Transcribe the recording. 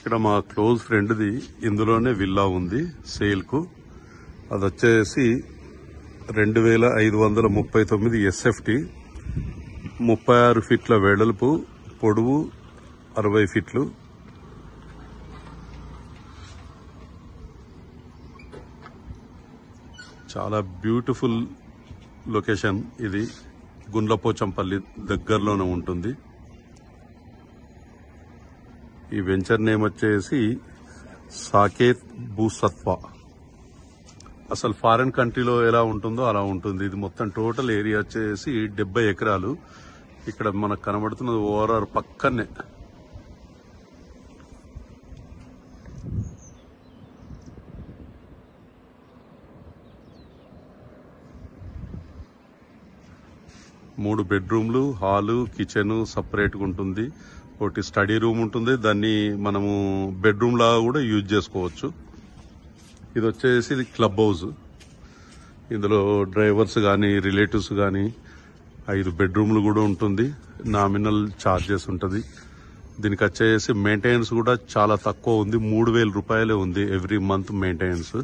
ఇక్కడ మా క్లోజ్ ఫ్రెండ్ది ఇందులోనే విల్లా ఉంది సేల్ కు. అది వచ్చేసి 2539 SFT, 36 ఫీట్ల వెడల్పు, పొడవు 60 ఫీట్లు. చాలా బ్యూటిఫుల్ లొకేషన్ ఇది. గుండ్లపోచంపల్లి దగ్గరలోనే ఉంటుంది. ఈ వెంచర్ నేమ్ వచ్చేసి సాకేత్ భూసత్వ. అసలు ఫారెన్ కంట్రీలో ఎలా ఉంటుందో అలా ఉంటుంది. ఇది మొత్తం టోటల్ ఏరియా వచ్చేసి 70 ఎకరాలు. ఇక్కడ మనకు కనబడుతున్నది ఓఆర్ఆర్ పక్కనే. మూడు బెడ్రూమ్లు, హాలు, కిచెన్ సపరేట్గా ఉంటుంది. ఒకటి స్టడీ రూమ్ ఉంటుంది, దాన్ని మనము బెడ్రూమ్ లాగా కూడా యూజ్ చేసుకోవచ్చు. ఇది వచ్చేసి క్లబ్ హౌస్. ఇందులో డ్రైవర్స్ కానీ రిలేటివ్స్ కానీ 5 బెడ్రూమ్లు కూడా ఉంటుంది. నామినల్ ఛార్జెస్ ఉంటుంది. దీనికి వచ్చేసి మెయింటెనెన్స్ కూడా చాలా తక్కువ ఉంది. 3000 రూపాయలే ఉంది ఎవ్రీ మంత్ మెయింటెనెన్స్.